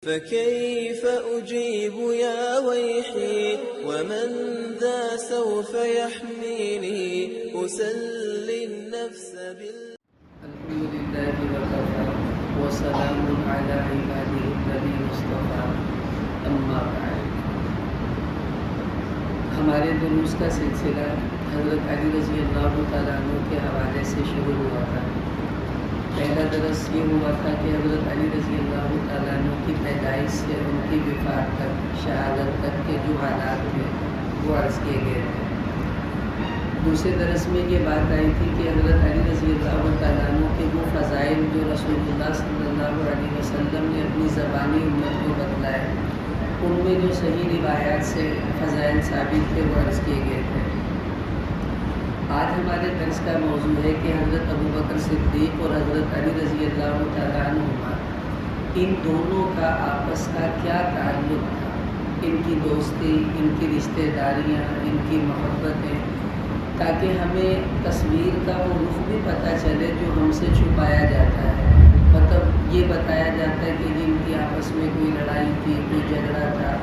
فكيف أجيب يا ويحي ومن ذا سوف يحميني أسلي النفس الحمد لله وكفى وسلام على عباده الذين اصطفى اما بعد. ہمارے دروس کا سلسلہ حضرت علی رضی اللہ تعالیٰ عنہ کے حوالے سے شروع ہوا تھا. پہلا درس یہ ہوا تھا کہ حضرت علی رضی اللہ تعالیٰ عنہ کی پیدائش سے ان کی وفات تک، شہادت تک کے جو حالات تھے وہ عرض کیے گئے تھے. دوسرے درس میں یہ بات آئی تھی کہ حضرت علی رضی اللہ تعالیٰ عنہ کے وہ فضائل جو رسول اللہ صلی اللہ علیہ وسلم نے اپنی زبانی امت کو بتلائے، ان میں جو صحیح روایات سے فضائل ثابت تھے وہ عرض کیے گئے تھے. آج ہمارے درس کا موضوع ہے کہ حضرت ابوبکر صدیق اور حضرت علی رضی اللہ تعالیٰ عنہ ان دونوں کا آپس کا کیا تعلق تھا، ان کی دوستی، ان کی رشتہ داریاں، ان کی محبتیں، تاکہ ہمیں تصویر کا وہ رخ بھی پتہ چلے جو ہم سے چھپایا جاتا ہے. مطلب یہ بتایا جاتا ہے کہ ان کی آپس میں کوئی لڑائی تھی، کوئی جھگڑا تھا،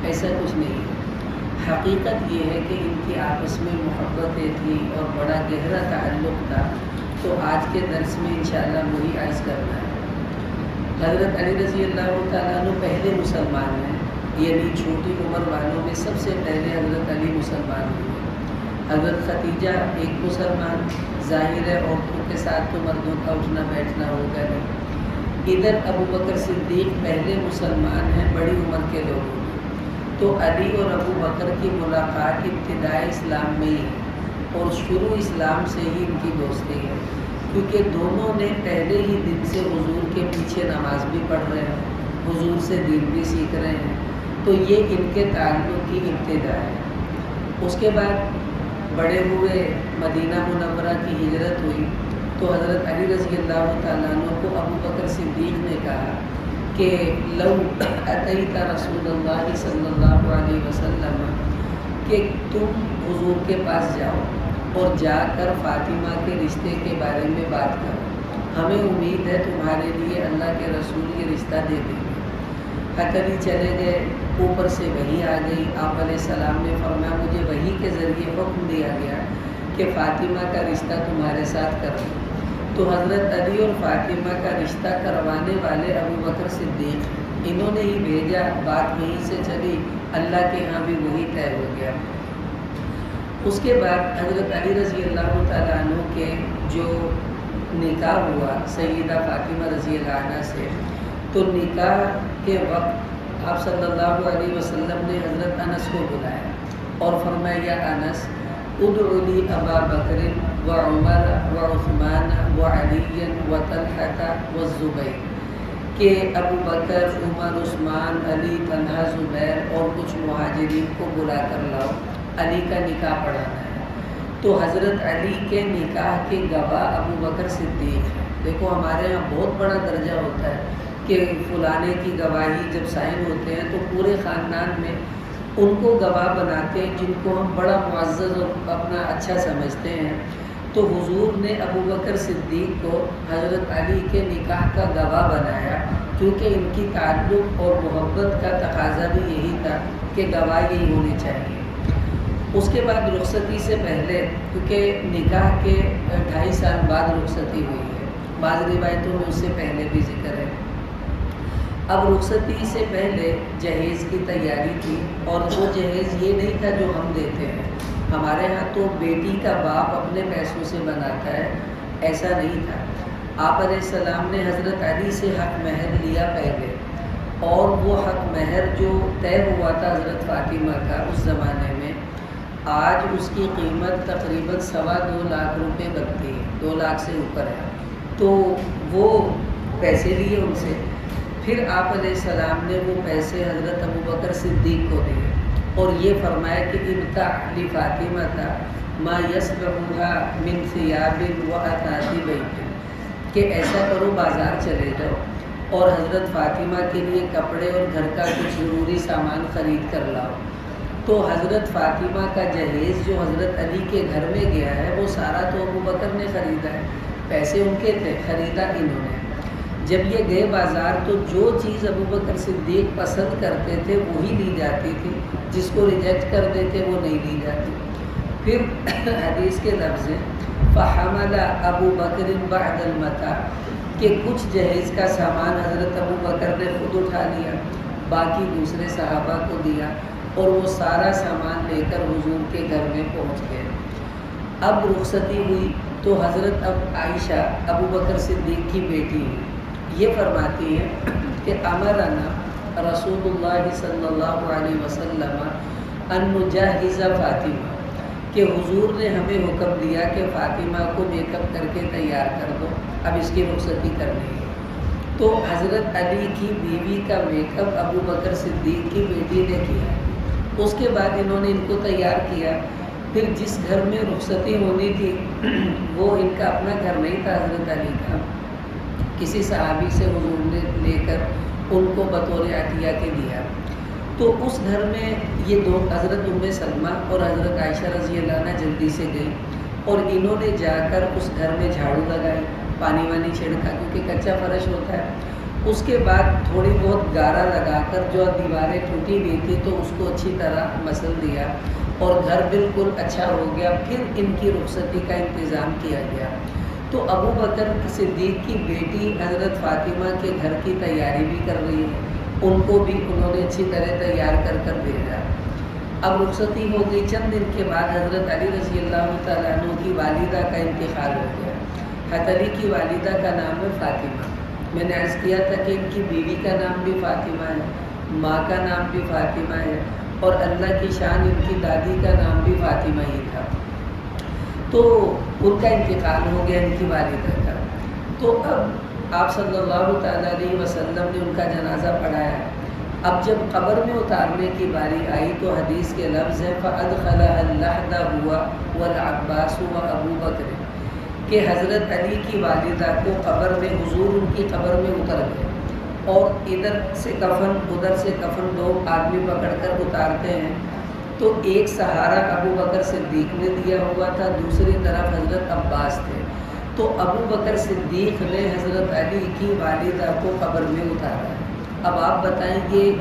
ایسا کچھ نہیں ہے. حقیقت یہ ہے کہ ان کی آپس میں محبتیں تھیں اور بڑا گہرا تعلق تھا. تو آج کے درس میں انشاءاللہ وہی عرض کرنا ہے. حضرت علی رضی اللہ تعالیٰ عنہ پہلے مسلمان ہیں، یعنی چھوٹی عمر والوں میں سب سے پہلے حضرت علی مسلمان ہوئے. حضرت ختیجہ ایک مسلمان، ظاہر ہے عورتوں کے ساتھ تو مردوں کا اٹھنا بیٹھنا ہوگا نہیں. ادھر ابوبکر صدیق پہلے مسلمان ہیں بڑی عمر کے لوگوں. تو علی اور ابوبکر کی ملاقات ابتدائی اسلام میں ہی اور شروع اسلام سے ہی ان کی دوستی ہے، کیونکہ دونوں نے پہلے ہی دن سے حضور کے پیچھے نماز بھی پڑھ رہے ہیں، حضور سے دین بھی سیکھ رہے ہیں. تو یہ ان کے تعلق کی ابتدا ہے. اس کے بعد بڑے ہوئے مدینہ منورہ کی ہجرت ہوئی تو حضرت علی رضی اللہ تعالیٰ عنہ کو ابوبکر صدیق نے کہا کہ لو اتیت رسول اللہ صلی اللہ علیہ وسلم، کہ تم حضور کے پاس جاؤ اور جا کر فاطمہ کے رشتے کے بارے میں بات کرو، ہمیں امید ہے تمہارے لیے اللہ کے رسول یہ رشتہ دے دیں گے. علی چلے گئے، اوپر سے وحی آ گئی. آپ علیہ السلام نے فرمایا مجھے وحی کے ذریعے حکم دیا گیا کہ فاطمہ کا رشتہ تمہارے ساتھ کرو. تو حضرت علی اور فاطمہ کا رشتہ کروانے والے ابوبکر صدیق، انہوں نے ہی بھیجا. بات وہیں سے چلی، اللہ کے ہاں بھی وہی طے ہو گیا. اس کے بعد حضرت علی رضی اللہ تعالیٰ عنہ کے جو نکاح ہوا سیدہ فاطمہ رضی اللہ عنہ سے، تو نکاح کے وقت آپ صلی اللہ علیہ وسلم نے حضرت انس کو بلایا اور فرمایا یا انس ادعو لی ابا بکر و عمر و عثمان و علی و طلحہ و الزبیر، کہ ابو بکر، عمر، عثمان، علی، طلحہ، زبیر اور کچھ مہاجرین کو بلا کر لاؤ، علی کا نکاح پڑھانا ہے. تو حضرت علی کے نکاح کے گواہ ابو بکر صدیق ہیں. دیکھو ہمارے یہاں بہت بڑا درجہ ہوتا ہے کہ فلانے کی گواہی جب سائن ہوتے ہیں تو پورے خاندان میں ان کو گواہ بناتے ہیں جن کو ہم بڑا معزز اور اپنا اچھا سمجھتے ہیں. تو حضور نے ابوبکر صدیق کو حضرت علی کے نکاح کا گواہ بنایا، کیونکہ ان کی تعلق اور محبت کا تقاضا بھی یہی تھا کہ گواہ یہی ہونے چاہیے. اس کے بعد رخصتی سے پہلے، کیونکہ نکاح کے 2.5 سال بعد رخصتی ہوئی ہے، بعض روایتوں میں اس سے پہلے بھی ذکر ہے. اب رخصتی سے پہلے جہیز کی تیاری تھی، اور وہ جہیز یہ نہیں تھا جو ہم دیتے ہیں. ہمارے ہاں تو بیٹی کا باپ اپنے پیسوں سے بناتا ہے، ایسا نہیں تھا. آپ علیہ السلام نے حضرت علی سے حق مہر لیا پہلے، اور وہ حق مہر جو طے ہوا تھا حضرت فاطمہ کا اس زمانے میں، آج اس کی قیمت تقریباً 2.25 لاکھ روپے بنتی ہے، 2 لاکھ سے اوپر ہے. تو وہ پیسے لیے ان سے. پھر آپ علیہ السلام نے وہ پیسے حضرت ابوبکر صدیق کو دیے اور یہ فرمایا کہ ابتع لفاطمہ ما یصلحها من ثیاب و اثاث بیت، کہ ایسا کرو بازار چلے جاؤ اور حضرت فاطمہ کے لیے کپڑے اور گھر کا کچھ ضروری سامان خرید کر لاؤ. تو حضرت فاطمہ کا جہیز جو حضرت علی کے گھر میں گیا ہے وہ سارا تو ابوبکر نے خریدا ہے، پیسے ان کے تھے، خریدا انہوں نے. جب یہ گئے بازار تو جو چیز ابو بکر صدیق پسند کرتے تھے وہی لی جاتی تھی، جس کو ریجیکٹ کر دیتے وہ نہیں لی جاتی۔ پھر حدیث کے لفظ ہیں فحمل ابو بکر بعد المتاع، کہ کچھ جہیز کا سامان حضرت ابو بکر نے خود اٹھا لیا، باقی دوسرے صحابہ کو دیا، اور وہ سارا سامان لے کر حضور کے گھر میں پہنچ گئے۔ اب رخصتی ہوئی تو حضرت اب عائشہ ابو بکر صدیق کی بیٹی ہیں، یہ فرماتی ہیں کہ امرنا رسول اللہ صلی اللہ علیہ وسلم ان نجہز فاطمہ، کہ حضور نے ہمیں حکم دیا کہ فاطمہ کو میک اپ کر کے تیار کر دو، اب اس کی رخصتی کرنی ہے۔ تو حضرت علی کی بیوی کا میک اپ ابو بکر صدیق کی بیٹی نے کیا، اس کے بعد انہوں نے ان کو تیار کیا۔ پھر جس گھر میں رخصتی ہونی تھی وہ ان کا اپنا گھر نہیں تھا، حضرت علی کا، کسی صحابی سے حضور نے لے کر ان کو بطور عطیہ کے دیا۔ تو اس گھر میں یہ دو حضرت ام سلمہ اور حضرت عائشہ رضی اللہ عنہ جلدی سے گئی، اور انہوں نے جا کر اس گھر میں جھاڑو لگائی، پانی وانی چھڑکا کیونکہ کچا فرش ہوتا ہے۔ اس کے بعد تھوڑی بہت گارا لگا کر جو دیواریں ٹوٹی ہوئی تھی تو اس کو اچھی طرح مسل دیا، اور گھر بالکل اچھا ہو گیا۔ پھر ان کی رخصتی کا انتظام کیا گیا۔ تو ابو بکر صدیق کی بیٹی حضرت فاطمہ کے گھر کی تیاری بھی کر رہی ہے، ان کو بھی انہوں نے اچھی طرح تیار کر کر بھیجا۔ اب رخصتی ہو گئی، چند دن کے بعد حضرت علی رضی اللہ تعالیٰ عنہ کی والدہ کا انتقال ہو گیا۔ حضرت علی کی والدہ کا نام ہے فاطمہ۔ میں نے عرض کیا تھا کہ ان کی بیوی کا نام بھی فاطمہ ہے، ماں کا نام بھی فاطمہ ہے، اور اللہ کی شان ان کی دادی کا نام بھی فاطمہ ہی تھا۔ تو ان کا انتقال ہو گیا ان کی والدہ کا۔ تو اب آپ صلی اللہ تعالیٰ علیہ وسلم نے ان کا جنازہ پڑھایا۔ اب جب قبر میں اتارنے کی باری آئی تو حدیث کے لفظ ہے فَأَدْخَلَهَا اللَّحْدَ هُوَ وَالْعَبَّاسُ وَأَبُو بَكْرٍ، کہ حضرت علی کی والدہ کو قبر میں حضور ان کی قبر میں اتر گئے، اور ادھر سے کفن ادھر سے کفن دو آدمی پکڑ کر اتارتے ہیں۔ تو ایک سہارا ابو بکر صدیق نے دیا ہوا تھا، دوسری طرف حضرت عباس تھے۔ تو ابو بکر صدیق نے حضرت علی کی والدہ کو قبر میں اتارا۔ اب آپ بتائیں یہ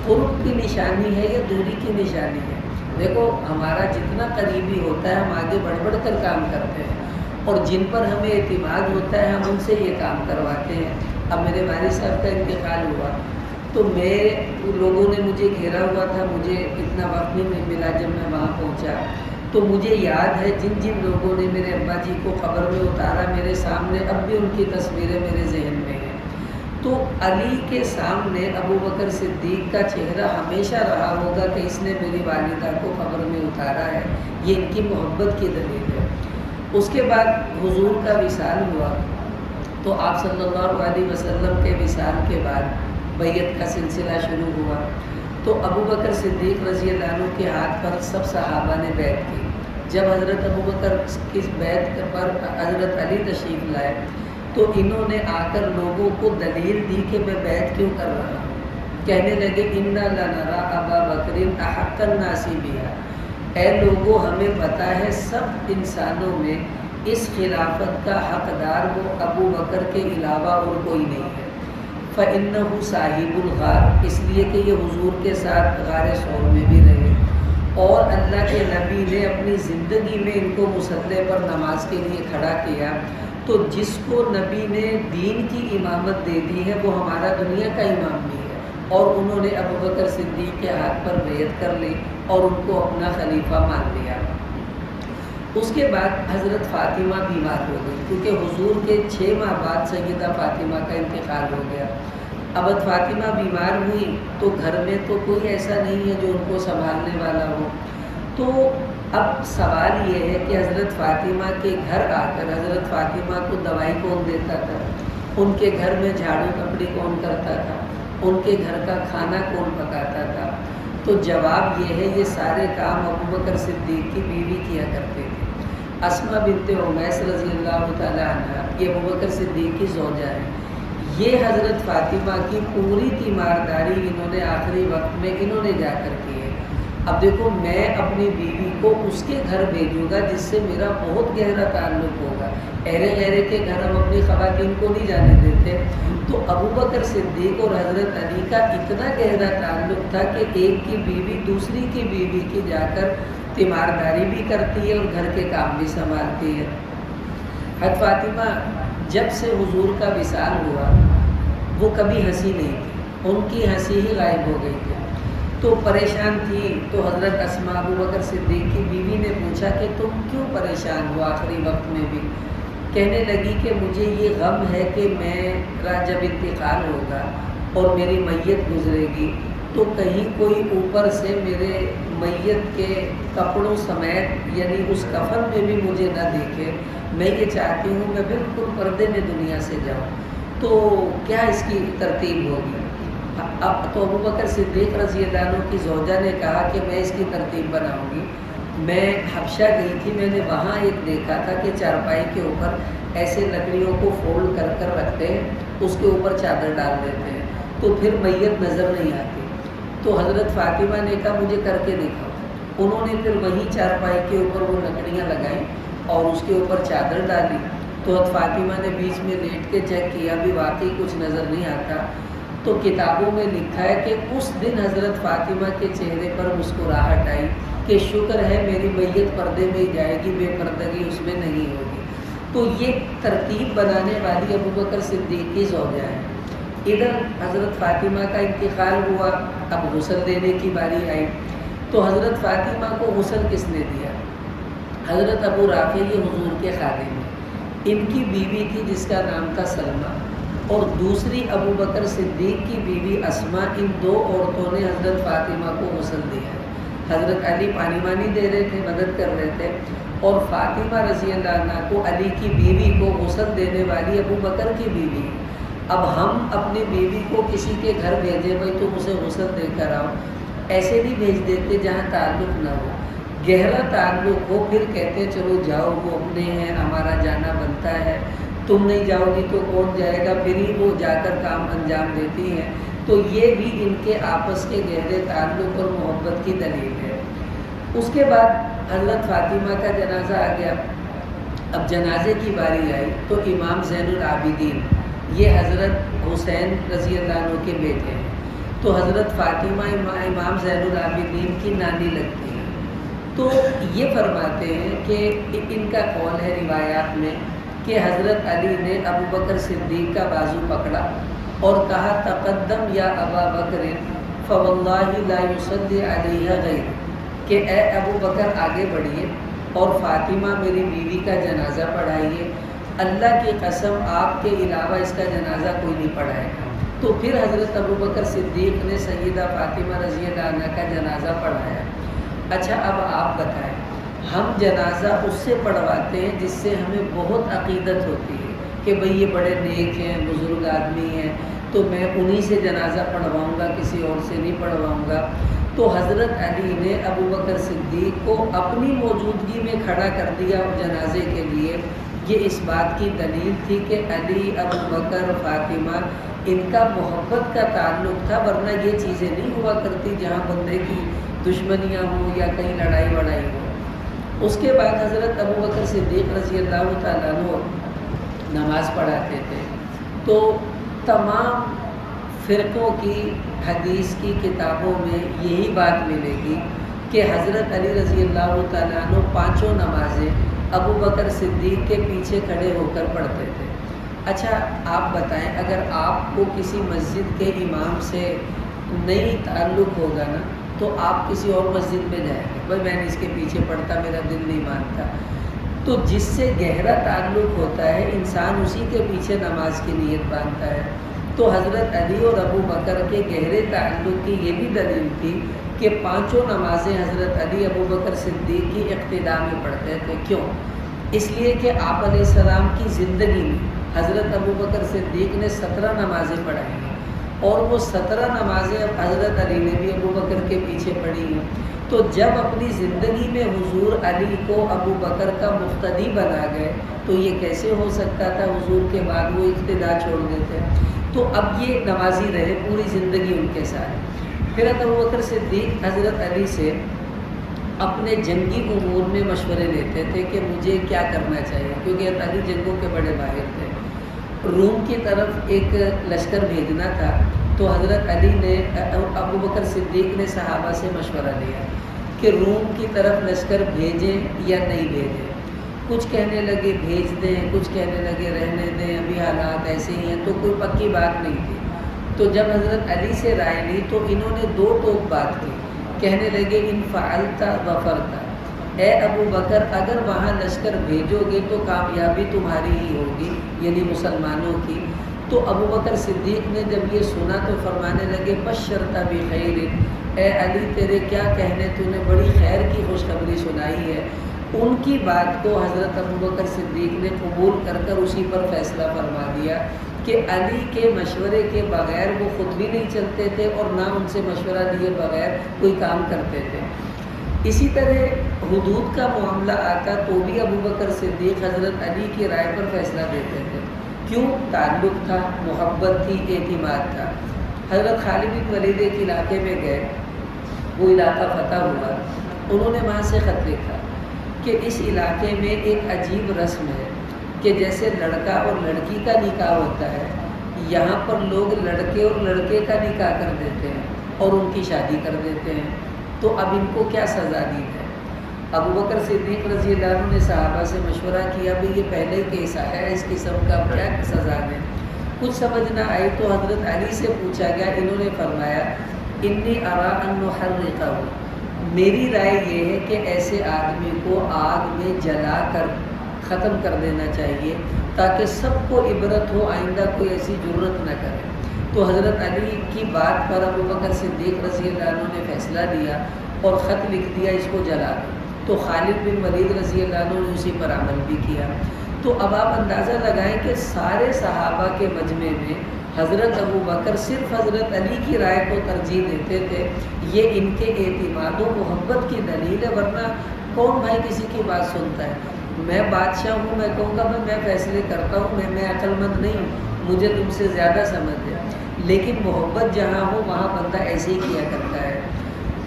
قرب کی نشانی ہے یا دوری کی نشانی ہے؟ دیکھو ہمارا جتنا قریبی ہوتا ہے ہم آگے بڑھ بڑھ کر کام کرتے ہیں، اور جن پر ہمیں اعتماد ہوتا ہے ہم ان سے یہ کام کرواتے ہیں۔ اب میرے والد صاحب کا انتقال ہوا تو لوگوں نے مجھے گھیرا ہوا تھا، مجھے اتنا وقت نہیں ملا جب میں وہاں پہنچا۔ تو مجھے یاد ہے جن جن لوگوں نے میرے ابا جی کو قبر میں اتارا، میرے سامنے اب بھی ان کی تصویریں میرے ذہن میں ہیں۔ تو علی کے سامنے ابو بکر صدیق کا چہرہ ہمیشہ رہا ہوگا کہ اس نے میری والدہ کو قبر میں اتارا ہے، یہ ان کی محبت کی دلیل ہے۔ اس کے بعد حضور کا وصال ہوا تو آپ صلی اللہ علیہ وسلم کے وصال کے بعد بیعت کا سلسلہ شروع ہوا۔ تو ابو بکر صدیق رضی اللہ عنہ کے ہاتھ پر سب صحابہ نے بیعت کی۔ جب حضرت ابو بکر کی بیعت پر حضرت علی تشریف لائے تو انہوں نے آ کر لوگوں کو دلیل دی کہ میں بیعت کیوں کر رہا ہوں۔ کہنے لگے اِنَّا لَنَرَىٰ أَبَا بَكْرٍ أَحَقَّ النَّاسِ بِهَا، اے لوگوں ہمیں پتہ ہے سب انسانوں میں اس خلافت کا حقدار وہ ابو بکر کے علاوہ اور کوئی نہیں ہے۔ فَإِنَّهُ صاحب الغار، اس لیے کہ یہ حضور کے ساتھ غار ثور میں بھی رہے، اور اللہ کے نبی نے اپنی زندگی میں ان کو مصلی پر نماز کے لیے کھڑا کیا۔ تو جس کو نبی نے دین کی امامت دے دی ہے وہ ہمارا دنیا کا امام بھی ہے، اور انہوں نے ابو بکر صدیق کے ہاتھ پر بیعت کر لی اور ان کو اپنا خلیفہ مان لیا۔ اس کے بعد حضرت فاطمہ بیمار ہو گئی، کیونکہ حضور کے 6 ماہ بعد سیدہ فاطمہ کا انتقال ہو گیا۔ اب فاطمہ بیمار ہوئی تو گھر میں تو کوئی ایسا نہیں ہے جو ان کو سنبھالنے والا ہو۔ تو اب سوال یہ ہے کہ حضرت فاطمہ کے گھر آ کر حضرت فاطمہ کو دوائی کون دیتا تھا، ان کے گھر میں جھاڑو کپڑی کون کرتا تھا، ان کے گھر کا کھانا کون پکاتا تھا؟ تو جواب یہ ہے یہ سارے کام ابو بکر صدیق کی بیوی کیا کرتے تھے۔ اسماء بنت عمیس رضی اللہ تعالیٰ عنہ یہ ابو بکر صدیق کی زوجہ ہے۔ یہ حضرت فاطمہ کی پوری تیمارداری انہوں نے آخری وقت میں انہوں نے جا کر کی ہے۔ اب دیکھو میں اپنی بیوی کو اس کے گھر بھیجوں گا جس سے میرا بہت گہرا تعلق ہوگا. اہرے غیرے کے گھر ہم اپنی خواتین کو نہیں جانے دیتے. تو ابو بکر صدیق اور حضرت علی کا اتنا گہرا تعلق تھا کہ ایک کی بیوی دوسری کی بیوی کی جا کر تیمارداری بھی کرتی ہے اور گھر کے کام بھی سنبھالتی ہے. حضرت فاطمہ جب سے حضور کا وصال ہوا وہ کبھی ہنسی نہیں تھی, ان کی ہنسی ہی غائب ہو گئی تھی. تو پریشان تھی. تو حضرت اسماء ابو بکر صدیق کی بیوی نے پوچھا کہ تم کیوں پریشان ہو آخری وقت میں بھی؟ کہنے لگی کہ مجھے یہ غم ہے کہ میرا جب انتقال ہوگا اور میری میت گزرے گی تو کہیں کوئی اوپر سے میرے میت کے کپڑوں سمیت یعنی اس کفن میں بھی مجھے نہ دیکھے. میں یہ چاہتی ہوں میں بالکل پردے میں دنیا سے جاؤں, تو کیا اس کی ترتیب ہوگی؟ اب تو ابو بکر صدیق رضی اللہ عنہ کی زوجہ نے کہا کہ میں اس کی ترتیب بناؤں گی. میں حبشہ گئی تھی, میں نے وہاں ایک دیکھا تھا کہ چارپائی کے اوپر ایسے لکڑیوں کو فولڈ کر کر رکھتے ہیں, اس کے اوپر چادر ڈال دیتے ہیں تو پھر میت نظر نہیں آتی. تو حضرت فاطمہ نے کہا مجھے کر کے دکھاؤ. انہوں نے پھر وہیں چارپائی کے اوپر وہ لکڑیاں لگائیں اور اس کے اوپر چادر ڈالی. تو حضرت فاطمہ نے بیچ میں لیٹ کے چیک کیا, بھی واقعی کچھ نظر نہیں آتا. تو کتابوں میں لکھا ہے کہ اس دن حضرت فاطمہ کے چہرے پر مسکراہٹ آئی کہ شکر ہے میری میت پردے میں ہی جائے گی, بے پردگی اس میں نہیں ہوگی. تو یہ ترتیب بنانے والی ابو بکر صدیق کی زوجہ ہے. ادھر حضرت فاطمہ کا انتقال ہوا, اب غسل دینے کی باری آئی. تو حضرت فاطمہ کو غسل کس نے دیا؟ حضرت ابو رافع یہ حضور کے خادم ہیں. ان کی بیوی تھی جس کا نام تھا سلمہ, اور دوسری ابو بکر صدیق کی بیوی اسماء. ان دو عورتوں نے حضرت فاطمہ کو غسل دیا. حضرت علی پانی وانی دے رہے تھے, مدد کر رہے تھے, اور فاطمہ رضی اللہ عنہ کو علی کی بیوی کو غسل دینے والی ابو بکر کی بیوی. اب ہم اپنی بیوی کو کسی کے گھر بھیجیں, بھائی تم اسے غسل دے کر آؤ, ایسے نہیں بھیج دیتے جہاں تعلق نہ ہو. گہرا تعلق ہو پھر کہتے چلو جاؤ, وہ اپنے ہیں, ہمارا جانا بنتا ہے, تم نہیں جاؤ گی تو کون جائے گا, پھر ہی وہ جا کر کام انجام دیتی ہیں. تو یہ بھی ان کے آپس کے گہرے تعلق اور محبت کی دلیل ہے. اس کے بعد حضرت فاطمہ کا جنازہ آ گیا. اب جنازے کی باری آئی تو امام زین العابدین یہ حضرت حسین رضی اللہ عنہ کے بیٹے ہیں. تو حضرت فاطمہ امام زین العابدین کی نانی لگتی ہیں. تو یہ فرماتے ہیں کہ ان کا قول ہے روایات میں کہ حضرت علی نے ابو بکر صدیق کا بازو پکڑا اور کہا تقدم یا ابا بکر فواللہ لا یصلی علیہ غیر, کہ اے ابو بکر آگے بڑھیے اور فاطمہ میری بیوی کا جنازہ پڑھائیے, اللہ کی قسم آپ کے علاوہ اس کا جنازہ کوئی نہیں پڑھائے گا. تو پھر حضرت ابو بکر صدیق نے سیدہ فاطمہ رضی اللہ عنہ کا جنازہ پڑھایا. اچھا اب آپ بتائیں, ہم جنازہ اس سے پڑھواتے ہیں جس سے ہمیں بہت عقیدت ہوتی ہے کہ بھئی یہ بڑے نیک ہیں, بزرگ آدمی ہیں, تو میں انہی سے جنازہ پڑھواؤں گا, کسی اور سے نہیں پڑھواؤں گا. تو حضرت علی نے ابو بکر صدیق کو اپنی موجودگی میں کھڑا کر دیا جنازے کے لیے. یہ اس بات کی دلیل تھی کہ علی, ابو بکر, فاطمہ ان کا محبت کا تعلق تھا, ورنہ یہ چیزیں نہیں ہوا کرتی جہاں بندے کی دشمنیاں ہوں یا کہیں لڑائی وڑائی ہو. اس کے بعد حضرت ابو بکر صدیق رضی اللہ تعالیٰ عنہ نماز پڑھاتے تھے. تو تمام فرقوں کی حدیث کی کتابوں میں یہی بات ملے گی کہ حضرت علی رضی اللہ تعالیٰ عنہ پانچوں نمازیں ابو بکر صدیق کے پیچھے کھڑے ہو کر پڑھتے تھے. اچھا آپ بتائیں, اگر آپ کو کسی مسجد کے امام سے نہیں تعلق ہوگا نا تو آپ کسی اور مسجد میں جائیں گے, بھائی میں نے اس کے پیچھے پڑھتا, میرا دل نہیں مانتا. تو جس سے گہرا تعلق ہوتا ہے انسان اسی کے پیچھے نماز کی نیت باندھتا ہے. تو حضرت علی اور ابو بکر کے گہرے تعلق کی یہ بھی دلیل تھی کہ پانچوں نمازیں حضرت علی ابو بکر صدیق کی اقتداء میں پڑھتے تھے. کیوں؟ اس لیے کہ آپ علیہ السلام کی زندگی میں حضرت ابو بکر صدیق نے 17 نمازیں پڑھائی ہیں, اور وہ 17 نمازیں اب حضرت علی نے بھی ابو بکر کے پیچھے پڑھی ہیں. تو جب اپنی زندگی میں حضور علی کو ابو بکر کا مقتدی بنا گئے تو یہ کیسے ہو سکتا تھا حضور کے بعد وہ اقتداء چھوڑ دیتے. تو اب یہ نمازی رہے پوری زندگی ان کے ساتھ. پھر ابو بکر صدیق حضرت علی سے اپنے جنگی امور میں مشورے لیتے تھے کہ مجھے کیا کرنا چاہیے، کیونکہ حضرت علی جنگوں کے بڑے ماہر تھے۔ روم کی طرف ایک لشکر بھیجنا تھا، تو حضرت علی نے ابو بکر صدیق نے صحابہ سے مشورہ لیا کہ روم کی طرف لشکر بھیجیں یا نہیں بھیجیں۔ کچھ کہنے لگے بھیج دیں، کچھ کہنے لگے رہنے دیں، ابھی حالات ایسے ہی ہیں، تو کوئی پکی بات نہیں تھی۔ تو جب حضرت علی سے رائے لی تو انہوں نے دو ٹوک بات کی، کہنے لگے ان فعلت غفرت، اے ابو بکر اگر وہاں لشکر بھیجو گے تو کامیابی تمہاری ہی ہوگی، یعنی مسلمانوں کی۔ تو ابو بکر صدیق نے جب یہ سنا تو فرمانے لگے بشرت بخیر، اے علی تیرے کیا کہنے، تو نے بڑی خیر کی خوشخبری سنائی ہے۔ ان کی بات کو حضرت ابو بکر صدیق نے قبول کر کر اسی پر فیصلہ فرما دیا کہ علی کے مشورے کے بغیر وہ خود بھی نہیں چلتے تھے اور نہ ان سے مشورہ لیے بغیر کوئی کام کرتے تھے۔ اسی طرح حدود کا معاملہ آتا تو بھی ابو بکر صدیق حضرت علی کی رائے پر فیصلہ دیتے تھے۔ کیوں؟ تعلق تھا، محبت تھی، اعتماد تھا۔ حضرت خالد بن ولید ایک علاقے میں گئے، وہ علاقہ فتح ہوا، انہوں نے وہاں سے خط لکھا کہ اس علاقے میں ایک عجیب رسم ہے کہ جیسے لڑکا اور لڑکی کا نکاح ہوتا ہے، یہاں پر لوگ لڑکے اور لڑکے کا نکاح کر دیتے ہیں اور ان کی شادی کر دیتے ہیں، تو اب ان کو کیا سزا دی ہے؟ ابو بکر صدیق رضی اللہ عنہ نے صحابہ سے مشورہ کیا بھی یہ پہلے کیس آیا ہے، اس قسم کا کیا سزا دیں؟ کچھ سمجھ نہ آئی تو حضرت علی سے پوچھا گیا، انہوں نے فرمایا انی ارا ان نحرقہ، میری رائے یہ ہے کہ ایسے آدمی کو آگ میں جلا کر ختم کر دینا چاہیے تاکہ سب کو عبرت ہو، آئندہ کوئی ایسی جرت نہ کرے۔ تو حضرت علی کی بات پر ابو بکر صدیق رضی اللہ عنہ نے فیصلہ دیا اور خط لکھ دیا اس کو جلا دو۔ تو خالد بن ولید رضی اللہ عنہ نے اسی پر عمل بھی کیا۔ تو اب آپ اندازہ لگائیں کہ سارے صحابہ کے مجمع میں حضرت ابو بکر صرف حضرت علی کی رائے کو ترجیح دیتے تھے۔ یہ ان کے اعتماد و محبت کی دلیل ہے، ورنہ کون بھائی کسی کی بات سنتا ہے؟ میں بادشاہ ہوں، میں کہوں گا میں فیصلے کرتا ہوں، میں عقل مند نہیں ہوں، مجھے تم سے زیادہ سمجھ ہے، لیکن محبت جہاں ہو وہاں بندہ ایسے ہی کیا کرتا ہے۔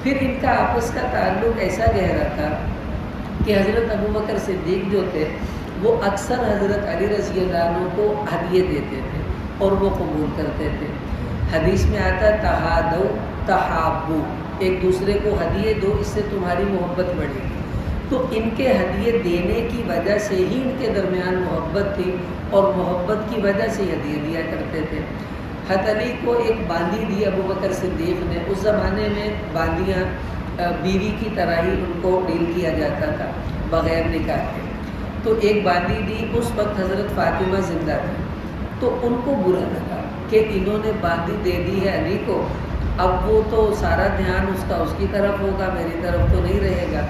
پھر ان کا آپس کا تعلق ایسا گہرا تھا کہ حضرت ابو بکر صدیق جو تھے وہ اکثر حضرت علی رضی اللہ عنہ کو ہدیے دیتے تھے اور وہ قبول کرتے تھے۔ حدیث میں آتا تہادو تحابو، ایک دوسرے کو ہدیے دو، اس سے تمہاری محبت بڑھے گی۔ تو ان کے ہدیے دینے کی وجہ سے ہی ان کے درمیان محبت تھی اور محبت کی وجہ سے ہدیے دیا کرتے تھے۔ حضرت علی کو ایک باندی دی ابو بکر صدیق نے، اس زمانے میں باندیاں بیوی کی طرح ہی ان کو ڈیل کیا جاتا تھا بغیر نکاح کے۔ تو ایک باندی دی، اس وقت حضرت فاطمہ زندہ تھی، تو ان کو برا لگا کہ انہوں نے باندی دے دی ہے علی کو، اب وہ تو سارا دھیان اس کی طرف ہوگا، میری طرف تو نہیں رہے گا۔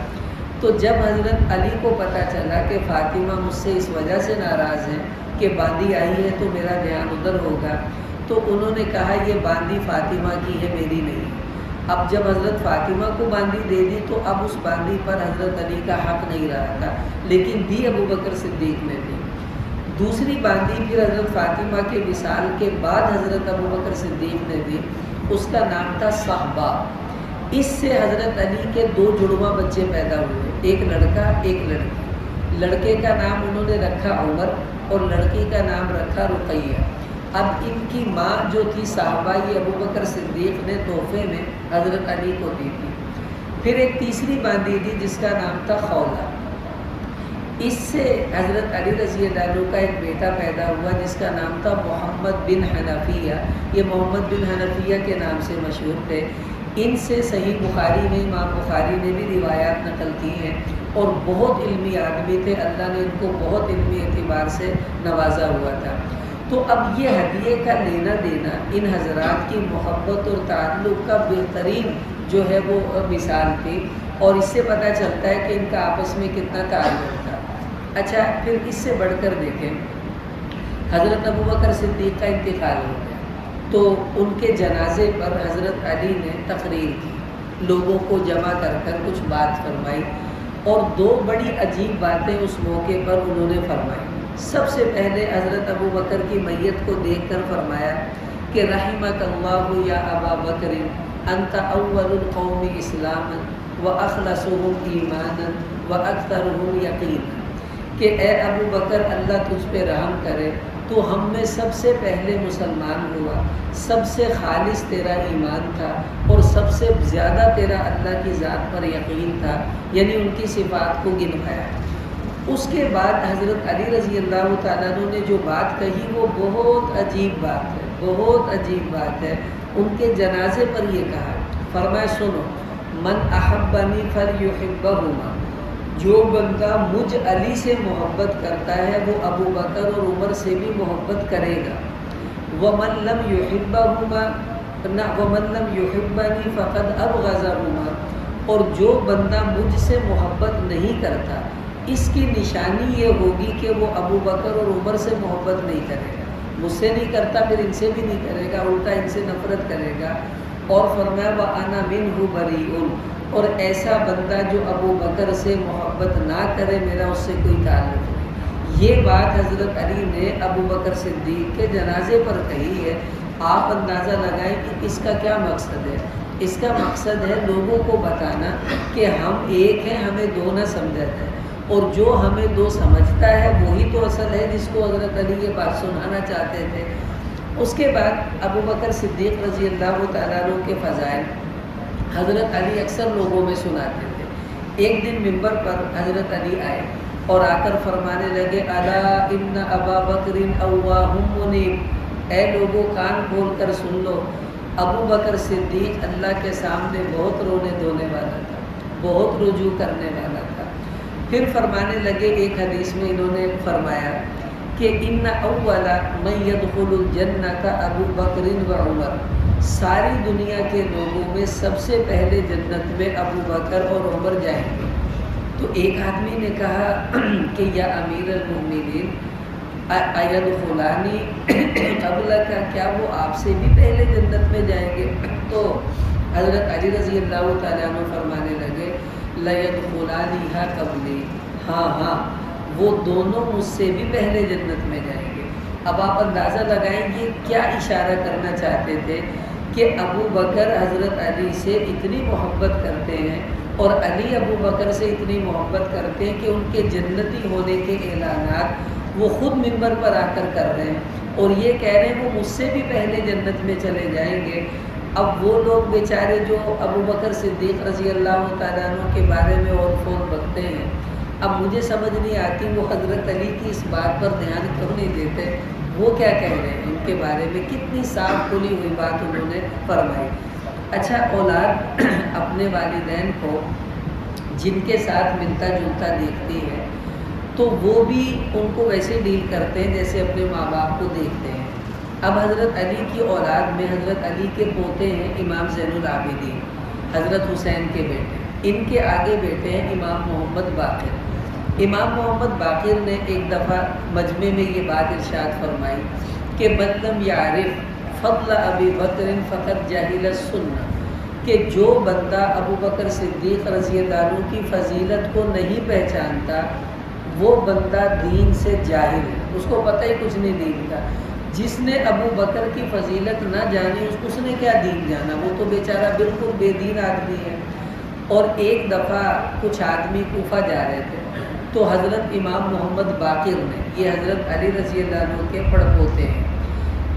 تو جب حضرت علی کو پتہ چلا کہ فاطمہ مجھ سے اس وجہ سے ناراض ہیں کہ باندی آئی ہے تو میرا دھیان ادھر ہوگا، تو انہوں نے کہا یہ باندی فاطمہ کی ہے، میری نہیں۔ اب جب حضرت فاطمہ کو باندی دے دی تو اب اس باندی پر حضرت علی کا حق نہیں رہا تھا، لیکن دی ابو بکر صدیق نے دی۔ دوسری باندی پھر حضرت فاطمہ کے وصال کے بعد حضرت ابو بکر صدیق نے دی، اس کا نام تھا صحبہ۔ اس سے حضرت علی کے دو جڑواں بچے پیدا ہوئے، ایک لڑکا ایک لڑکی۔ لڑکے کا نام انہوں نے رکھا عمر اور لڑکی کا نام رکھا رقیہ۔ اب ان کی ماں جو تھی صحابہ، یہ ابو بکر صدیق نے تحفے میں حضرت علی کو دی تھی۔ پھر ایک تیسری باندی دی جس کا نام تھا خولہ۔ اس سے حضرت علی رضی اللہ عنہ کا ایک بیٹا پیدا ہوا جس کا نام تھا محمد بن حنفیہ۔ یہ محمد بن حنفیہ کے نام سے مشہور تھے۔ ان سے صحیح بخاری میں امام بخاری نے بھی روایات نقل کی ہیں اور بہت علمی آدمی تھے، اللہ نے ان کو بہت علمی اعتبار سے نوازا ہوا تھا۔ تو اب یہ ہدیے کا لینا دینا ان حضرات کی محبت اور تعلق کا بہترین جو ہے وہ مثال تھی، اور اس سے پتہ چلتا ہے کہ ان کا آپس میں کتنا تعلق تھا۔ اچھا، پھر اس سے بڑھ کر دیکھیں، حضرت ابو بکر صدیق کا انتقال ہو گیا تو ان کے جنازے پر حضرت علی نے تقریر کی، لوگوں کو جمع کر کر کچھ بات فرمائی، اور دو بڑی عجیب باتیں اس موقع پر انہوں نے فرمائی۔ سب سے پہلے حضرت ابو بکر کی میت کو دیکھ کر فرمایا کہ رحمک اللہ یا ابا بکر انت اول القوم اسلاما وَأَخْلَصُهُمْ إِيمَانًا وَأَكْثَرُهُمْ يَقِينًا کہ اے ابو بکر اللہ تجھ پہ رحم کرے، تو ہم میں سب سے پہلے مسلمان ہوا، سب سے خالص تیرا ایمان تھا اور سب سے زیادہ تیرا اللہ کی ذات پر یقین تھا، یعنی ان کی صفات کو گنوایا۔ اس کے بعد حضرت علی رضی اللہ تعالیٰ عنہ نے جو بات کہی وہ بہت عجیب بات ہے، بہت عجیب بات ہے۔ ان کے جنازے پر یہ کہا، فرمایا سنو، من احبنی فلیحبہما، جو بندہ مجھ علی سے محبت کرتا ہے وہ ابو بکر اور عمر سے بھی محبت کرے گا۔ ومن لم یحبہما ومن لم یحبنی فقد ابغضہما، اور جو بندہ مجھ سے محبت نہیں کرتا اس کی نشانی یہ ہوگی کہ وہ ابو بکر اور عمر سے محبت نہیں کرے گا، مجھ سے نہیں کرتا پھر ان سے بھی نہیں کرے گا، الٹا ان سے نفرت کرے گا۔ اور فرمایا وَأَنَا مِنْهُ بَرِيءٌ، اور ایسا بندہ جو ابو بکر سے محبت نہ کرے میرا اس سے کوئی تعلق نہیں۔ یہ بات حضرت علی نے ابو بکر صدیق کے جنازے پر کہی ہے۔ آپ اندازہ لگائیں کہ اس کا کیا مقصد ہے؟ اس کا مقصد ہے لوگوں کو بتانا کہ ہم ایک ہیں، ہمیں دو نہ سمجھا جائے، اور جو ہمیں دو سمجھتا ہے وہی تو اصل ہے جس کو حضرت علی یہ بات سنانا چاہتے تھے۔ اس کے بعد ابو بکر صدیق رضی اللہ تعالیٰ عنہ کے فضائل حضرت علی اکثر لوگوں میں سناتے تھے۔ ایک دن منبر پر حضرت علی آئے اور آ کر فرمانے لگے الا ان ابا بکر اواہ منیب، اے لوگوں کان کھول کر سن لو، ابو بکر صدیق اللہ کے سامنے بہت رونے دھونے والا تھا، بہت رجوع کرنے والا تھا۔ پھر فرمانے لگے، ایک حدیث میں انہوں نے فرمایا کہ ان اول من يدخل الجنۃ ابو بکر و عمر، ساری دنیا کے لوگوں میں سب سے پہلے جنت میں ابو بکر اور عمر جائیں گے۔ تو ایک آدمی نے کہا کہ یا امیر المؤمنین ایدخلانی قبلک، کیا وہ آپ سے بھی پہلے جنت میں جائیں گے؟ تو حضرت علی رضی اللہ تعالیٰ عنہ فرمانے لگے لیدخلانیہا قبلی، ہاں وہ دونوں مجھ سے بھی پہلے جنت میں جائیں گے۔ اب آپ اندازہ لگائیں گے کیا اشارہ کرنا چاہتے تھے کہ ابو بکر حضرت علی سے اتنی محبت کرتے ہیں اور علی ابو بکر سے اتنی محبت کرتے ہیں کہ ان کے جنتی ہونے کے اعلانات وہ خود منبر پر آ کر رہے ہیں اور یہ کہہ رہے ہیں وہ مجھ سے بھی پہلے جنت میں چلے جائیں گے۔ اب وہ لوگ بیچارے جو ابو بکر صدیق رضی اللہ تعالیٰ عنہ کے بارے میں اور فون بکتے ہیں، اب مجھے سمجھ نہیں آتی وہ حضرت علی کی اس بات پر دھیان کیوں نہیں دیتے، وہ کیا کہہ رہے ہیں ان کے بارے میں، کتنی صاف کھلی ہوئی بات انہوں نے فرمائی۔ اچھا، اولاد اپنے والدین کو جن کے ساتھ ملتا جلتا دیکھتی ہے تو وہ بھی ان کو ویسے ڈیل کرتے ہیں جیسے اپنے ماں باپ کو دیکھتے ہیں۔ اب حضرت علی کی اولاد میں حضرت علی کے پوتے ہیں امام زین العابدین، حضرت حسین کے بیٹے، ان کے آگے بیٹے ہیں امام محمد باقر۔ امام محمد باقر نے ایک دفعہ مجمع میں یہ بات ارشاد فرمائی کہ من لم یعرف فضل ابی بکر فقد جہل السنہ، کہ جو بندہ ابو بکر صدیق رضی اللہ عنہ کی فضیلت کو نہیں پہچانتا وہ بندہ دین سے جاہل ہے، اس کو پتہ ہی کچھ نہیں دین کا۔ جس نے ابو بکر کی فضیلت نہ جانی اس نے کیا دین جانا، وہ تو بیچارہ بالکل بے دین آدمی ہے۔ اور ایک دفعہ کچھ آدمی کوفہ جا رہے تھے تو حضرت امام محمد باقر نے، یہ حضرت علی رضی اللہ عنہ کے پڑپوتے ہیں،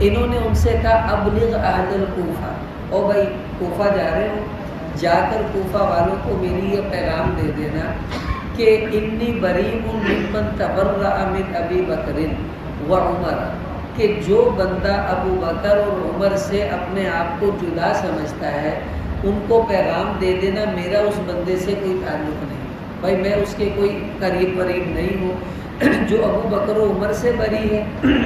انہوں نے ان سے کہا ابلغ اہل الکوفہ، او بھائی کوفہ جا رہے ہو، جا کر کوفہ والوں کو میری یہ پیغام دے دینا کہ انی بریء ممن تبرأ من ابی بکر و عمر، کہ جو بندہ ابو بکر اور عمر سے اپنے آپ کو جدا سمجھتا ہے ان کو پیغام دے دینا میرا اس بندے سے کوئی تعلق نہیں، بھائی میں اس کے کوئی قریب وریب نہیں ہوں، جو ابو بکر و عمر سے بری ہے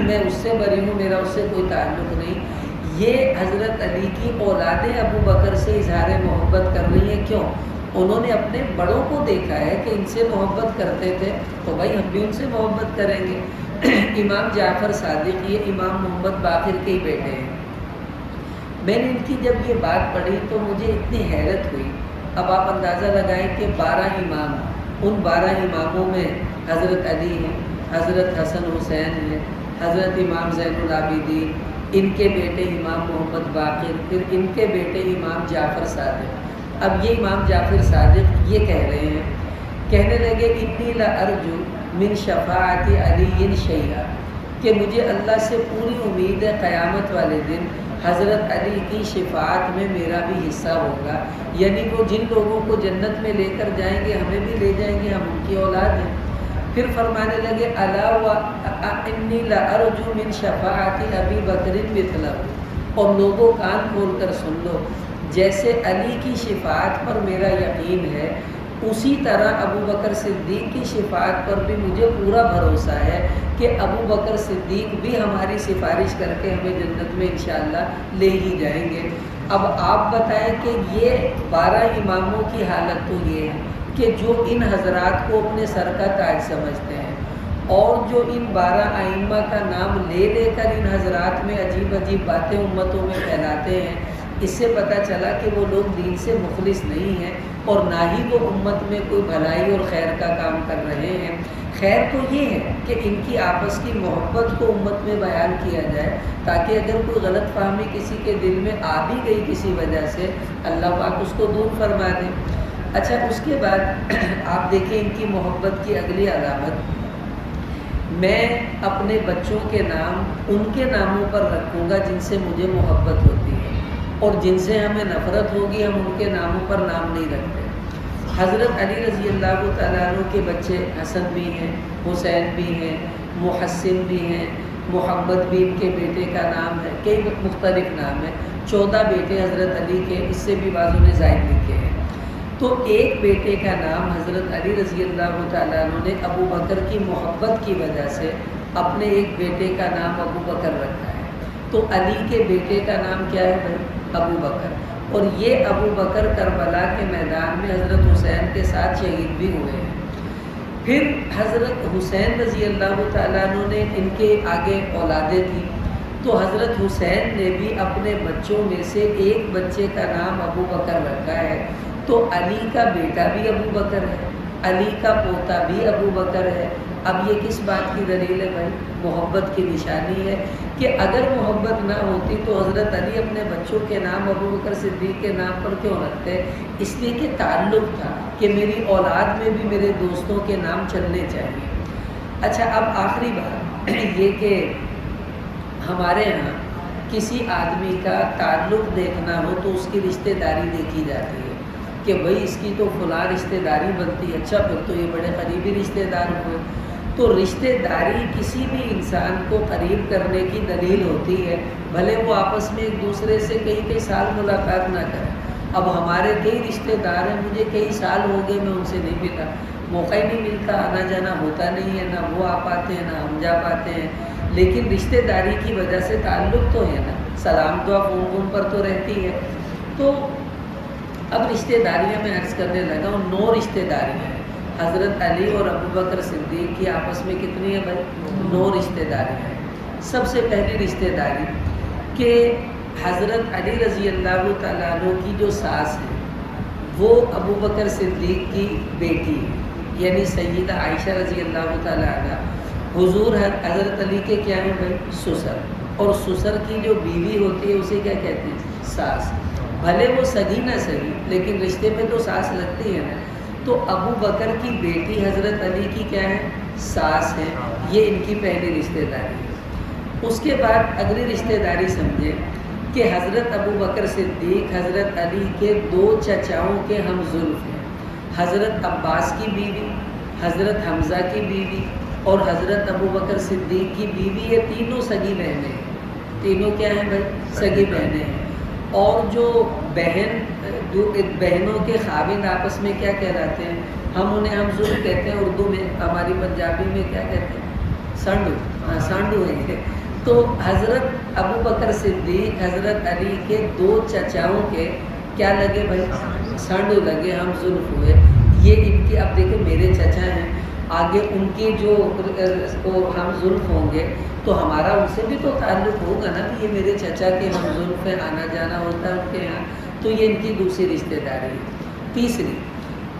میں اس سے بری ہوں، میرا اس سے کوئی تعلق نہیں۔ یہ حضرت علی کی اولادیں ابو بکر سے اظہار محبت کر رہی ہیں، کیوں؟ انہوں نے اپنے بڑوں کو دیکھا ہے کہ ان سے محبت کرتے تھے تو بھائی ہم بھی ان سے محبت کریں گے۔ امام جعفر صادق یہ امام محمد باقر کے ہی بیٹے ہیں۔ میں نے ان کی جب یہ بات پڑھی تو مجھے اتنی حیرت ہوئی۔ اب آپ اندازہ لگائیں کہ 12 امام، ان 12 اماموں میں حضرت علی ہیں، حضرت حسن حسین ہیں، حضرت امام زین العابدین، ان کے بیٹے امام محمد باقر، پھر ان کے بیٹے امام جعفر صادق، اب یہ امام جعفر صادق یہ کہہ رہے ہیں، کہنے لگے انی لارجو من شفاعت علی شیئا، کہ مجھے اللہ سے پوری امید ہے قیامت والے دن حضرت علی کی شفاعت میں میرا بھی حصہ ہوگا، یعنی وہ جن لوگوں کو جنت میں لے کر جائیں گے ہمیں بھی لے جائیں گے، ہم ان کی اولاد ہیں۔ پھر فرمانے لگے الا انی لارجو من شفاعت ابی بکر مثلہ، اور لوگوں کان کھول کر سن لو، جیسے علی کی شفاعت پر میرا یقین ہے اسی طرح ابو بکر صدیق کی شفاعت پر بھی مجھے پورا بھروسہ ہے کہ ابو بکر صدیق بھی ہماری سفارش کر کے ہمیں جنت میں انشاءاللہ لے ہی جائیں گے۔ اب آپ بتائیں کہ یہ 12 اماموں کی حالت تو یہ ہے کہ جو ان حضرات کو اپنے سر کا تاج سمجھتے ہیں اور جو ان 12 ائمہ کا نام لے لے کر ان حضرات میں عجیب عجیب باتیں امتوں میں پھیلاتے ہیں، اس سے پتہ چلا کہ وہ لوگ دین سے مخلص نہیں ہیں اور نہ ہی وہ امت میں کوئی بھلائی اور خیر کا کام کر رہے ہیں۔ خیر تو یہ ہے کہ ان کی آپس کی محبت کو امت میں بیان کیا جائے تاکہ اگر کوئی غلط فہمی کسی کے دل میں آ بھی گئی کسی وجہ سے اللہ پاک اس کو دور فرما دے۔ اچھا، اس کے بعد آپ دیکھیں ان کی محبت کی اگلی علامت، میں اپنے بچوں کے نام ان کے ناموں پر رکھوں گا جن سے مجھے محبت ہوتی ہے، اور جن سے ہمیں نفرت ہوگی ہم ان کے ناموں پر نام نہیں رکھتے۔ حضرت علی رضی اللہ تعالیٰ عنہ کے بچے حسن بھی ہیں، حسین بھی ہیں، محسن بھی ہیں، محمد بھی ان کے بیٹے کا نام ہے، کئی مختلف نام ہیں، 14 بیٹے حضرت علی کے، اس سے بھی بعضوں نے زائد لکھے ہیں۔ تو ایک بیٹے کا نام حضرت علی رضی اللہ تعالیٰ عنہ نے ابو بکر کی محبت کی وجہ سے اپنے ایک بیٹے کا نام ابو بکر رکھا ہے۔ تو علی کے بیٹے کا نام کیا ہے بھائی؟ ابو بکر، اور یہ ابو بکر کربلا کے میدان میں حضرت حسین کے ساتھ شہید بھی ہوئے ہیں۔ پھر حضرت حسین رضی اللہ تعالیٰ عنہ نے ان کے آگے اولادیں تھیں، تو حضرت حسین نے بھی اپنے بچوں میں سے ایک بچے کا نام ابو بکر رکھا ہے۔ تو علی کا بیٹا بھی ابو بکر ہے، علی کا پوتا بھی ابو بکر ہے۔ اب یہ کس بات کی دلیل ہے بھائی؟ محبت کی نشانی ہے کہ اگر محبت نہ ہوتی تو حضرت علی اپنے بچوں کے نام ابو بکر صدیق کے نام پر کیوں رکھتے؟ اس لیے کہ تعلق تھا کہ میری اولاد میں بھی میرے دوستوں کے نام چلنے چاہیے۔ اچھا، اب آخری بات یہ کہ ہمارے ہاں کسی آدمی کا تعلق دیکھنا ہو تو اس کی رشتہ داری دیکھی جاتی ہے کہ بھئی اس کی تو فلاں رشتہ داری بنتی ہے، اچھا پھر تو یہ بڑے قریبی رشتہ دار ہوئے۔ تو رشتہ داری کسی بھی انسان کو قریب کرنے کی دلیل ہوتی ہے، بھلے وہ آپس میں ایک دوسرے سے کئی سال ملاقات نہ کریں۔ اب ہمارے کئی رشتہ دار ہیں، مجھے کئی سال ہو گئے میں ان سے نہیں ملا، موقع ہی نہیں ملتا، آنا جانا ہوتا نہیں ہے، نہ وہ آ پاتے ہیں نہ ہم جا پاتے ہیں، لیکن رشتہ داری کی وجہ سے تعلق تو ہے نا، سلام دعا فون پر تو رہتی ہے۔ تو اب رشتہ داریاں میں عرض کرنے لگا ہوں، 9 رشتہ داریاں ہیں۔ حضرت علی اور ابو بکر صدیق کی آپس میں کتنی ہے بھائی؟ 9 رشتہ داریاں ہیں۔ سب سے پہلی رشتہ داری کہ حضرت علی رضی اللہ تعالیٰ عنہ کی جو ساس ہے وہ ابو بکر صدیق کی بیٹی ہے، یعنی سیدہ عائشہ رضی اللہ تعالیٰ عنہ حضور حضرت علی کے کیا ہیں بھائی؟ سسر، اور سسر کی جو بیوی ہوتی ہے اسے کیا کہتے ہیں؟ ساس۔ بھلے وہ سگی نہ سگی لیکن رشتے میں تو ساس لگتی ہے نا۔ تو ابو بکر کی بیٹی حضرت علی کی کیا ہے؟ ساس ہے، یہ ان کی پہلی رشتہ داری ہے۔ اس کے بعد اگلی رشتہ داری سمجھے کہ حضرت ابو بکر صدیق حضرت علی کے 2 چچاؤں کے ہم زلف ہیں، حضرت عباس کی بیوی، حضرت حمزہ کی بیوی اور حضرت ابو بکر صدیق کی بیوی، یہ تینوں سگی بہنیں ہیں۔ تینوں کیا ہیں بھائی؟ سگی بہنیں ہیں۔ اور جو بہنوں کے خاوند آپس میں کیا کہلاتے ہیں؟ ہم انہیں ہم زلف کہتے ہیں، اردو میں ہماری پنجابی میں کیا کہتے ہیں؟ سانڈو، سانڈو ہیں۔ تو حضرت ابو بکر صدیق حضرت علی کے 2 چچاؤں کے کیا لگے بھائی؟ سانڈو لگے، ہم زلف ہوئے۔ یہ ان کے، اب دیکھیں میرے چچا ہیں، آگے ان کے جو ہم زلف ہوں گے تو ہمارا ان سے بھی تو تعلق ہوگا نا کہ یہ میرے چچا کے ہم زلف ہیں، آنا جانا ہوتا ہے ان کے یہاں، تو یہ ان کی دوسری رشتہ داری ہے۔ تیسری،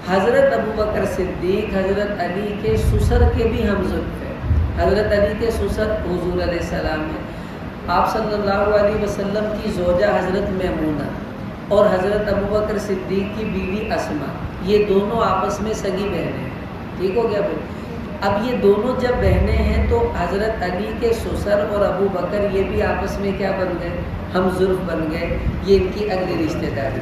حضرت ابو بکر صدیق حضرت علی کے سسر کے بھی ہم زلف ہیں۔ حضرت علی کے سسر حضور علیہ السلام ہیں، آپ صلی اللہ علیہ وسلم کی زوجہ حضرت میمونہ، اور حضرت ابوبکر صدیق کی بیوی اسما، یہ دونوں آپس میں سگی بہنیں ہیں، ٹھیک ہو گیا بھائی۔ اب یہ دونوں جب بہنیں ہیں تو حضرت علی کے سسر اور ابو بکر یہ بھی آپس میں کیا بن گئے؟ ہم ظرف بن گئے، یہ ان کی اگلی رشتہ داری۔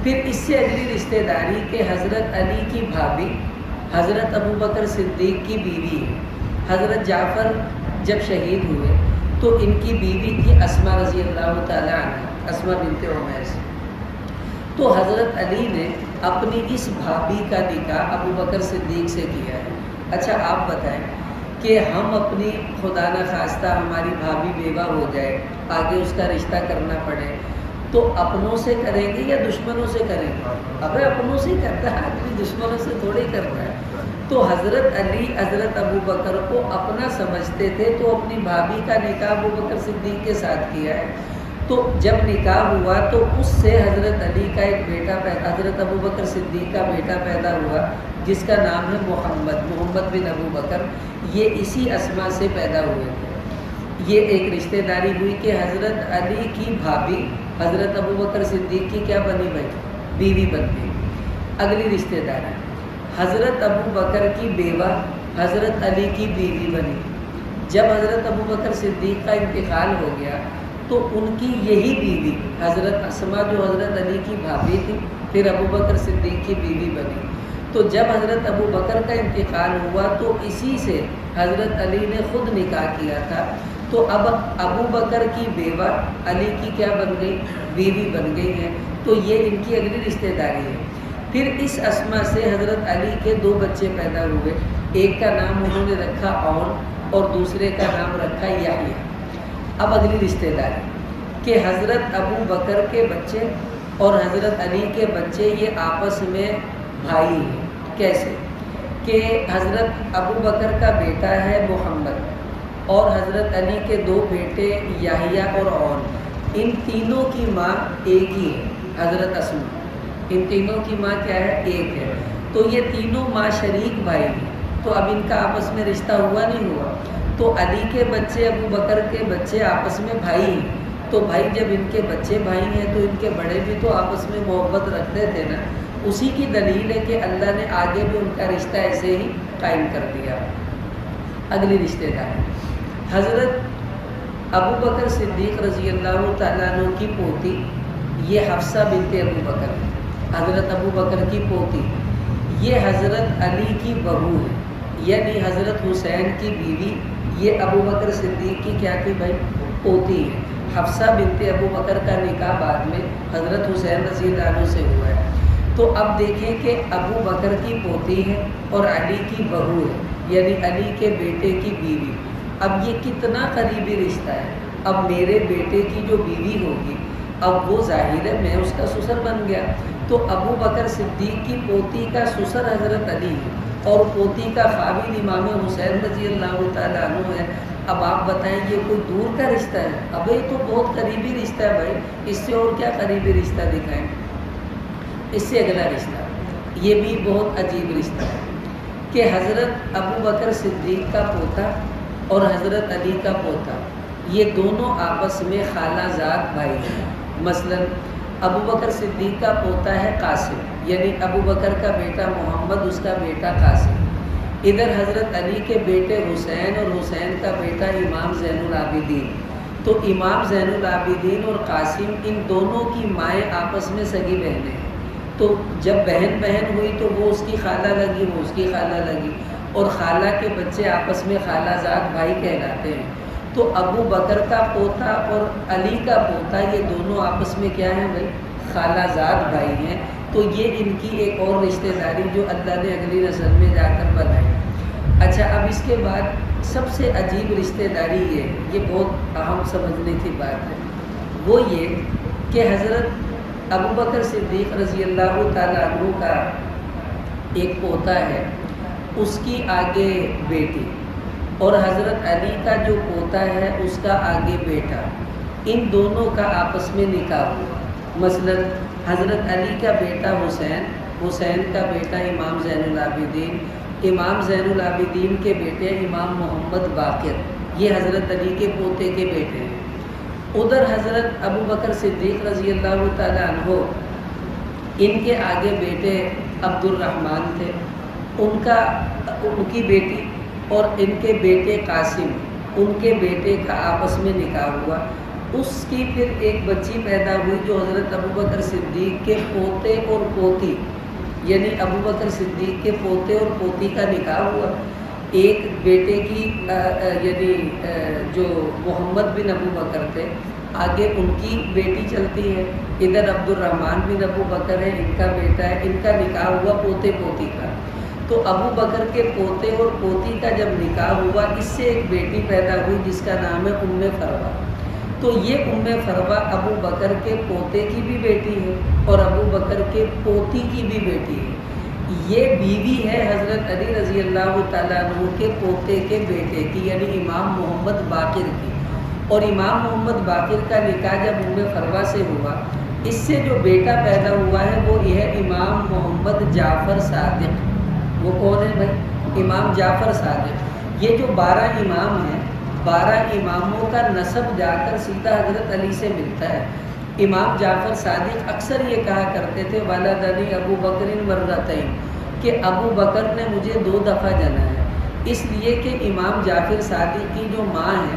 پھر اس سے اگلی رشتہ داری کہ حضرت علی کی بھابھی حضرت ابو بکر صدیق کی بیوی ہے۔ حضرت جعفر جب شہید ہوئے تو ان کی بیوی تھی اسما رضی اللہ تعالیٰ عنہ، اسما بنت عمیس۔ تو حضرت علی نے اپنی اس بھابھی کا نکاح ابو بکر صدیق سے کیا ہے۔ اچھا آپ بتائیں کہ ہم اپنی خدا نخواستہ ہماری بھابھی بیوہ ہو جائے، آگے اس کا رشتہ کرنا پڑے، تو اپنوں سے کریں گے یا دشمنوں سے کریں گے؟ ابے اپنوں سے کرتا ہے آدمی، دشمنوں سے تھوڑی کرتا ہے۔ تو حضرت علی حضرت ابو بکر کو اپنا سمجھتے تھے تو اپنی بھابھی کا نکاح ابو بکر صدیق کے ساتھ کیا ہے۔ تو جب نکاح ہوا تو اس سے حضرت علی کا ایک بیٹا پیدا، حضرت ابو بکر صدیق کا بیٹا پیدا ہوا جس کا نام ہے محمد بن ابو بکر۔ یہ اسی اسما سے پیدا ہوئے تھے۔ یہ ایک رشتہ داری ہوئی کہ حضرت علی کی بھابھی حضرت ابو بکر صدیق کی کیا بنی بھائی؟ بیوی بن گئی۔ اگلی رشتہ داری حضرت ابو بکر کی بیوہ حضرت علی کی بیوی بنی۔ جب حضرت ابو بکر صدیق کا انتقال ہو گیا تو ان کی یہی بیوی حضرت اسما جو حضرت علی کی بھابھی تھی پھر ابو بکر صدیق کی بیوی بنی۔ تو جب حضرت ابو بکر کا انتقال ہوا تو اسی سے حضرت علی نے خود نکاح کیا تھا، تو اب ابو بکر کی بیوہ علی کی کیا بن گئی؟ بیوی بن گئی ہے۔ تو یہ ان کی اگلی رشتہ داری ہے۔ پھر اس اسما سے حضرت علی کے دو بچے پیدا ہوئے، ایک کا نام انہوں نے رکھا اون اور دوسرے کا نام رکھا یحییٰ۔ اب اگلی رشتہ داری کہ حضرت ابو بکر کے بچے اور حضرت علی کے بچے یہ آپس میں بھائی ہیں۔ کیسے؟ کہ حضرت ابو بکر کا بیٹا ہے محمد اور حضرت علی کے دو بیٹے یحییٰ اور اون، ان تینوں کی ماں ایک ہی ہے، حضرت اسما۔ ان تینوں کی ماں کیا ہے؟ ایک ہے۔ تو یہ تینوں ماں شریک بھائی ہیں، تو اب ان کا آپس میں رشتہ ہوا نہیں ہوا؟ تو علی کے بچے ابو بکر کے بچے آپس میں بھائی ہیں، تو بھائی جب ان کے بچے بھائی ہیں تو ان کے بڑے بھی تو آپس میں محبت رکھتے تھے نا۔ اسی کی دلیل ہے کہ اللہ نے آگے بھی ان کا رشتہ ایسے ہی قائم کر دیا۔ اگلی رشتہ داری حضرت ابو بکر صدیق رضی اللہ تعالیٰ عنہ کی پوتی یہ حفصہ بنت ابو بکر، حضرت ابو بکر کی پوتی، یہ حضرت علی کی بہو ہے، یعنی حضرت حسین کی بیوی یہ ابو بکر صدیق کی کیا تھی بھائی؟ پوتی ہے۔ حفصہ بنت ابو بکر کا نکاح بعد میں حضرت حسین رضی اللہ عنہ سے ہوا ہے۔ تو اب دیکھیں کہ ابو بکر کی پوتی ہے اور علی کی بہو ہے، یعنی علی کے بیٹے کی بیوی۔ اب یہ کتنا قریبی رشتہ ہے۔ اب میرے بیٹے کی جو بیوی ہوگی اب وہ ظاہر ہے میں اس کا سسر بن گیا، تو ابو بکر صدیق کی پوتی کا سسر حضرت علی ہے اور پوتی کا خاوند امام حسین رضی اللہ تعالیٰ عنہ ہے۔ اب آپ بتائیں یہ کوئی دور کا رشتہ ہے؟ اب یہ تو بہت قریبی رشتہ ہے بھائی، اس سے اور کیا قریبی رشتہ دکھائیں؟ اس سے اگلا رشتہ یہ بھی بہت عجیب رشتہ ہے کہ حضرت ابو بکر صدیق کا پوتا اور حضرت علی کا پوتا یہ دونوں آپس میں خالہ زاد بھائی ہیں۔ مثلا ابو بکر صدیق کا پوتا ہے قاسم، یعنی ابو بکر کا بیٹا محمد اس کا بیٹا قاسم، ادھر حضرت علی کے بیٹے حسین اور حسین کا بیٹا امام زین العابدین، تو امام زین العابدین اور قاسم ان دونوں کی مائیں آپس میں سگی بہنیں ہیں۔ تو جب بہن بہن ہوئی تو وہ اس کی خالہ لگی، وہ اس کی خالہ لگی، اور خالہ کے بچے آپس میں خالہ زاد بھائی کہلاتے ہیں۔ تو ابو بکر کا پوتا اور علی کا پوتا یہ دونوں آپس میں کیا ہیں بھائی؟ خالہ زاد بھائی ہیں۔ تو یہ ان کی ایک اور رشتہ داری جو اللہ نے اگلی نسل میں جا کر بنائی۔ اچھا اب اس کے بعد سب سے عجیب رشتہ داری یہ بہت اہم سمجھنے کی بات ہے، وہ یہ کہ حضرت ابو بکر صدیق رضی اللہ تعالیٰ عنہ کا ایک پوتا ہے، اس کی آگے بیٹی، اور حضرت علی کا جو پوتا ہے اس کا آگے بیٹا، ان دونوں کا آپس میں نکاح ہوا۔ مثلا حضرت علی کا بیٹا حسین، حسین کا بیٹا امام زین العابدین، امام زین العابدین کے بیٹے امام محمد باقر، یہ حضرت علی کے پوتے کے بیٹے ہیں۔ ادھر حضرت ابو بکر صدیق رضی اللہ تعالیٰ عنہ، ان کے آگے بیٹے عبد الرحمن تھے، ان کی بیٹی اور ان کے بیٹے قاسم، ان کے بیٹے کا آپس میں نکاح ہوا، اس کی پھر ایک بچی پیدا ہوئی جو حضرت ابو بکر صدیق کے پوتے اور پوتی، یعنی ابو بکر صدیق کے پوتے اور پوتی کا نکاح ہوا۔ ایک بیٹے کی یعنی جو محمد بن ابو بکر تھے، آگے ان کی بیٹی چلتی ہے، ادھر عبد الرحمن بن ابو بکر ہے، ان کا بیٹا ہے، ان کا نکاح ہوا پوتے پوتی کا۔ تو ابو بکر کے پوتے اور پوتی کا جب نکاح ہوا، اس سے ایک بیٹی پیدا ہوئی جس کا نام ہے ام فروہ۔ تو یہ ام فروہ ابو بکر کے پوتے کی بھی بیٹی ہے اور ابو بکر کے پوتی کی بھی بیٹی ہے۔ یہ بیوی ہے حضرت علی رضی اللہ تعالیٰ عنہ کے پوتے کے بیٹے کی، یعنی امام محمد باقر کی۔ اور امام محمد باقر کا نکاح جب ام فروہ سے ہوا، اس سے جو بیٹا پیدا ہوا ہے وہ یہ ہے امام محمد جعفر صادق۔ وہ کون ہے بھائی؟ امام جعفر صادق۔ یہ جو 12 امام ہیں، 12 اماموں کا نسب جا کر سیدھا حضرت علی سے ملتا ہے۔ امام جعفر صادق اکثر یہ کہا کرتے تھے والدنی ابو بکر مرتین، کہ ابو بکر نے مجھے 2 دفعہ جنا ہے، اس لیے کہ امام جعفر صادق کی جو ماں ہے،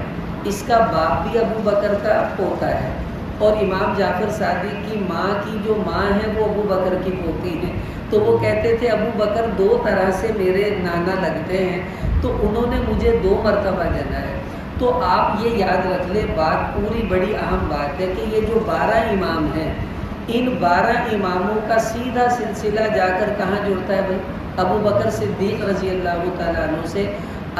اس کا باپ بھی ابو بکر کا پوتا ہے، اور امام جعفر صادق کی ماں کی جو ماں ہے وہ ابو بکر کی پوتی ہے۔ تو وہ کہتے تھے ابو بکر 2 طرح سے میرے نانا لگتے ہیں، تو انہوں نے مجھے 2 مرتبہ جنا ہے۔ تو آپ یہ یاد رکھ لیں، بات پوری بڑی اہم بات ہے کہ یہ جو 12 امام ہیں، ان 12 اماموں کا سیدھا سلسلہ جا کر کہاں جڑتا ہے بھائی؟ ابو بکر صدیق رضی اللہ تعالیٰ عنہ سے۔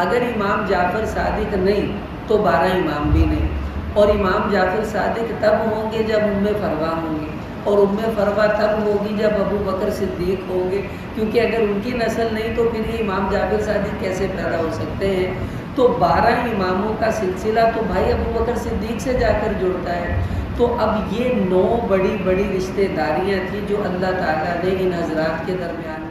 اگر امام جعفر صادق نہیں تو 12 امام بھی نہیں، اور امام جعفر صادق تب ہوں گے جب ام فروہ ہوں گی، اور ام فروہ تب ہوگی جب ابو بکر صدیق ہوں گے، کیونکہ اگر ان کی نسل نہیں تو پھر یہ امام جعفر صادق کیسے پیدا ہو سکتے ہیں؟ تو 12 اماموں کا سلسلہ تو بھائی ابو بکر صدیق سے جا کر جڑتا ہے۔ تو اب یہ 9 بڑی بڑی رشتہ داریاں تھیں جو اللہ تعالیٰ نے ان حضرات کے درمیان